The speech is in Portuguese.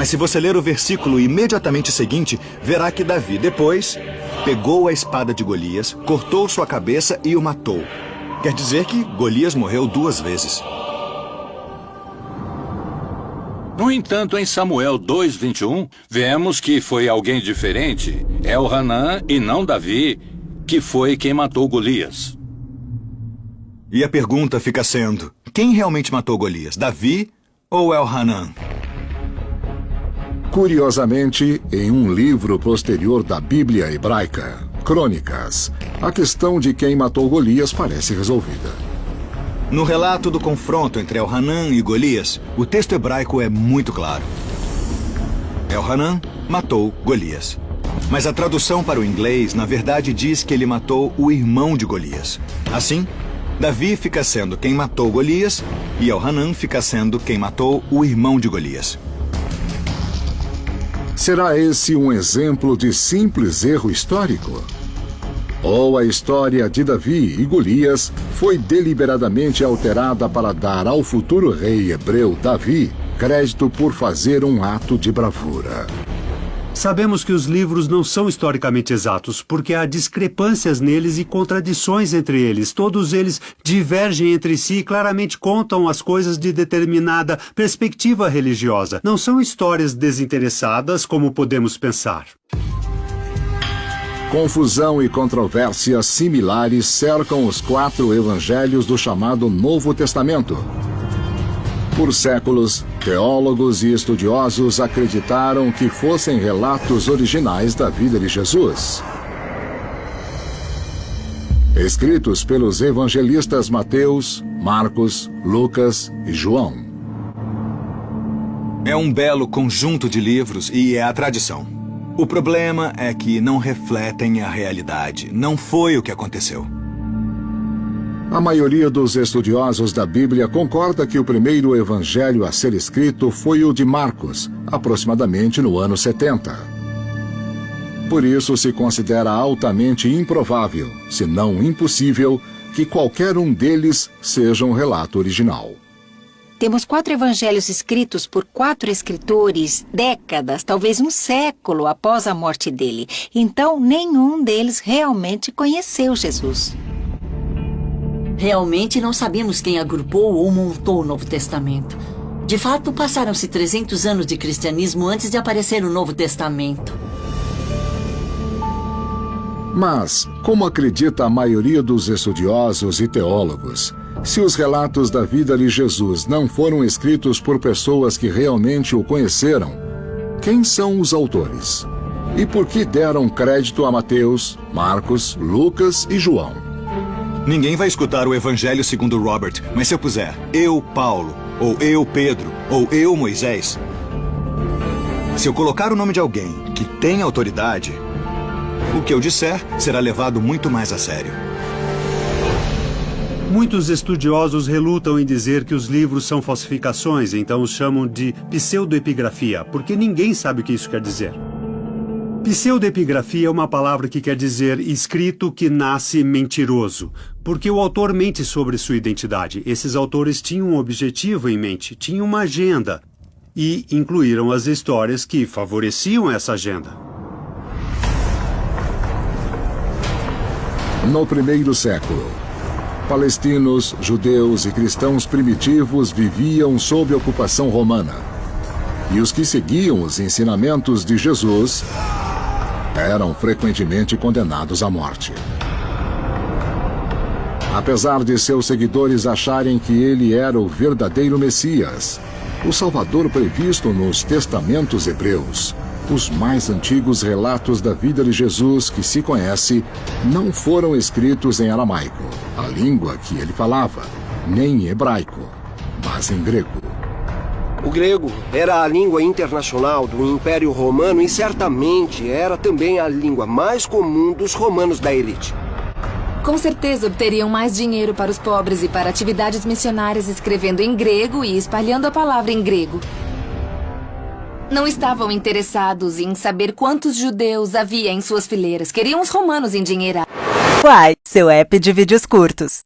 Mas se você ler o versículo imediatamente seguinte, verá que Davi, depois, pegou a espada de Golias, cortou sua cabeça e o matou. Quer dizer que Golias morreu 2 vezes. No entanto, em Samuel 2:21, vemos que foi alguém diferente, Elhanã e não Davi, que foi quem matou Golias. E a pergunta fica sendo, quem realmente matou Golias, Davi ou Elhanã? Curiosamente, em um livro posterior da Bíblia hebraica, Crônicas, a questão de quem matou Golias parece resolvida. No relato do confronto entre Elhanã e Golias, o texto hebraico é muito claro. Elhanã matou Golias. Mas a tradução para o inglês, na verdade, diz que ele matou o irmão de Golias. Assim, Davi fica sendo quem matou Golias e Elhanã fica sendo quem matou o irmão de Golias. Será esse um exemplo de simples erro histórico? Ou a história de Davi e Golias foi deliberadamente alterada para dar ao futuro rei hebreu Davi crédito por fazer um ato de bravura? Sabemos que os livros não são historicamente exatos, porque há discrepâncias neles e contradições entre eles. Todos eles divergem entre si e claramente contam as coisas de determinada perspectiva religiosa. Não são histórias desinteressadas, como podemos pensar. Confusão e controvérsias similares cercam os 4 evangelhos do chamado Novo Testamento. Por séculos, teólogos e estudiosos acreditaram que fossem relatos originais da vida de Jesus, escritos pelos evangelistas Mateus, Marcos, Lucas e João. É um belo conjunto de livros e é a tradição. O problema é que não refletem a realidade. Não foi o que aconteceu. A maioria dos estudiosos da Bíblia concorda que o primeiro evangelho a ser escrito foi o de Marcos, aproximadamente no ano 70. Por isso se considera altamente improvável, se não impossível, que qualquer um deles seja um relato original. Temos 4 evangelhos escritos por 4 escritores, décadas, talvez um século após a morte dele. Então, nenhum deles realmente conheceu Jesus. Realmente não sabemos quem agrupou ou montou o Novo Testamento. De fato, passaram-se 300 anos de cristianismo antes de aparecer o Novo Testamento. Mas, como acredita a maioria dos estudiosos e teólogos, se os relatos da vida de Jesus não foram escritos por pessoas que realmente o conheceram, quem são os autores? E por que deram crédito a Mateus, Marcos, Lucas e João? Ninguém vai escutar o Evangelho segundo Robert, mas se eu puser eu, Paulo, ou eu, Pedro, ou eu, Moisés, se eu colocar o nome de alguém que tem autoridade, o que eu disser será levado muito mais a sério. Muitos estudiosos relutam em dizer que os livros são falsificações, então os chamam de pseudoepigrafia, porque ninguém sabe o que isso quer dizer. Pseudoepigrafia é uma palavra que quer dizer escrito que nasce mentiroso, porque o autor mente sobre sua identidade. Esses autores tinham um objetivo em mente, tinham uma agenda, e incluíram as histórias que favoreciam essa agenda. No primeiro século, palestinos, judeus e cristãos primitivos viviam sob ocupação romana. E os que seguiam os ensinamentos de Jesus eram frequentemente condenados à morte. Apesar de seus seguidores acharem que ele era o verdadeiro Messias, o Salvador previsto nos testamentos hebreus, os mais antigos relatos da vida de Jesus que se conhece não foram escritos em aramaico, a língua que ele falava, nem em hebraico, mas em grego. O grego era a língua internacional do Império Romano e certamente era também a língua mais comum dos romanos da elite. Com certeza obteriam mais dinheiro para os pobres e para atividades missionárias escrevendo em grego e espalhando a palavra em grego. Não estavam interessados em saber quantos judeus havia em suas fileiras. Queriam os romanos endinheirados. Uai, seu app de vídeos curtos.